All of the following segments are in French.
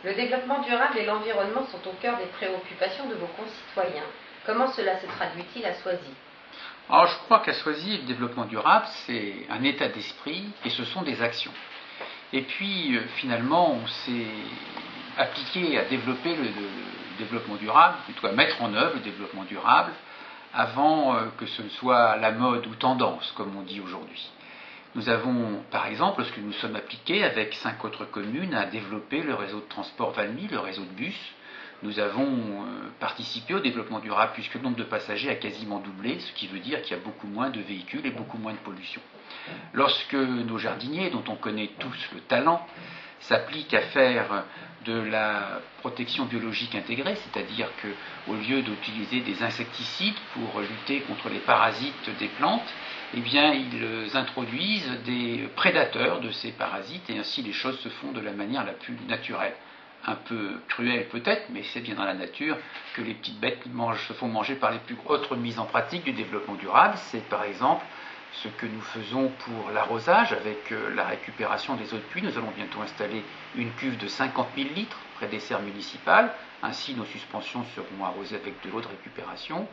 Le développement durable et l'environnement sont au cœur des préoccupations de vos concitoyens. Comment cela se traduit-il à Soisy? Alors je crois qu'à Soisy, le développement durable, c'est un état d'esprit et ce sont des actions. Et puis finalement, on s'est appliqué à développer le développement durable, plutôt à mettre en œuvre le développement durable, avant que ce ne soit la mode ou tendance, comme on dit aujourd'hui. Nous avons, par exemple, lorsque nous sommes appliqués avec 5 autres communes à développer le réseau de transport Valmy, le réseau de bus, nous avons participé au développement durable puisque le nombre de passagers a quasiment doublé, ce qui veut dire qu'il y a beaucoup moins de véhicules et beaucoup moins de pollution. Lorsque nos jardiniers, dont on connaît tous le talent, s'appliquent à faire de la protection biologique intégrée, c'est-à-dire qu'au lieu d'utiliser des insecticides pour lutter contre les parasites des plantes, eh bien, ils introduisent des prédateurs de ces parasites et ainsi les choses se font de la manière la plus naturelle. Un peu cruelle peut-être, mais c'est bien dans la nature que les petites bêtes se font manger par les plus gros. Autre mise en pratique du développement durable, c'est par exemple ce que nous faisons pour l'arrosage avec la récupération des eaux de pluie. Nous allons bientôt installer une cuve de 50 000 litres près des serres municipales. Ainsi, nos suspensions seront arrosées avec de l'eau de récupération.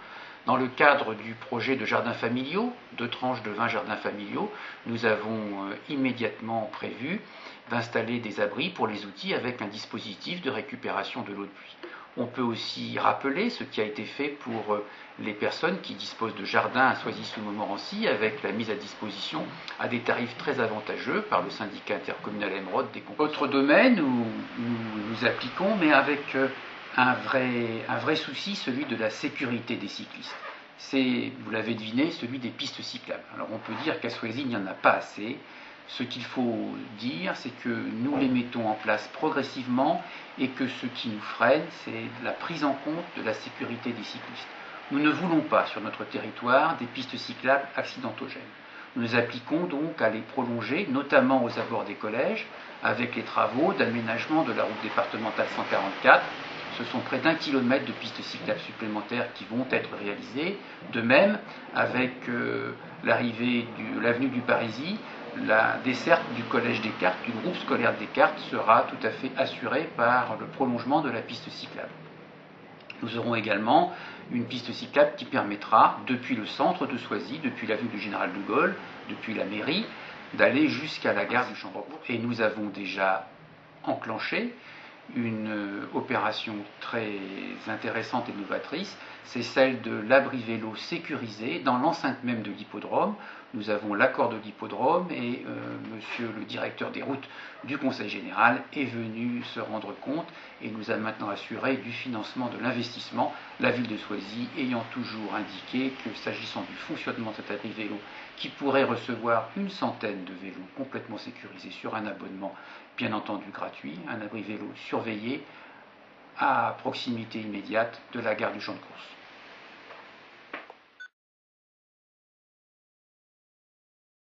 Dans le cadre du projet de jardins familiaux, 2 tranches de 20 jardins familiaux, nous avons immédiatement prévu d'installer des abris pour les outils avec un dispositif de récupération de l'eau de pluie. On peut aussi rappeler ce qui a été fait pour les personnes qui disposent de jardins à Soisy-sous-Montmorency avec la mise à disposition à des tarifs très avantageux par le syndicat intercommunal Emeraude des Concours. Autre domaine où nous appliquons, mais avec un vrai souci, celui de la sécurité des cyclistes. C'est, vous l'avez deviné, celui des pistes cyclables. Alors on peut dire qu'à Soisy, il n'y en a pas assez. Ce qu'il faut dire, c'est que nous les mettons en place progressivement et que ce qui nous freine, c'est la prise en compte de la sécurité des cyclistes. Nous ne voulons pas sur notre territoire des pistes cyclables accidentogènes. Nous nous appliquons donc à les prolonger, notamment aux abords des collèges, avec les travaux d'aménagement de la route départementale 144. Ce sont près d'1 kilomètre de pistes cyclables supplémentaires qui vont être réalisées. De même, avec l'arrivée de l'avenue du Parisis, la desserte du collège Descartes, du groupe scolaire Descartes, sera tout à fait assurée par le prolongement de la piste cyclable. Nous aurons également une piste cyclable qui permettra, depuis le centre de Soisy, depuis l'avenue du Général de Gaulle, depuis la mairie, d'aller jusqu'à la gare du Chambrecourt. Et nous avons déjà enclenché une opération très intéressante et novatrice, c'est celle de l'abri vélo sécurisé dans l'enceinte même de l'hippodrome. Nous avons l'accord de l'hippodrome et monsieur le directeur des routes du Conseil général est venu se rendre compte et nous a maintenant assuré du financement de l'investissement, la ville de Soisy ayant toujours indiqué que s'agissant du fonctionnement de cet abri vélo qui pourrait recevoir une centaine de vélos complètement sécurisés sur un abonnement bien entendu gratuit, un abri vélo surveillé à proximité immédiate de la gare du Champ de Courses.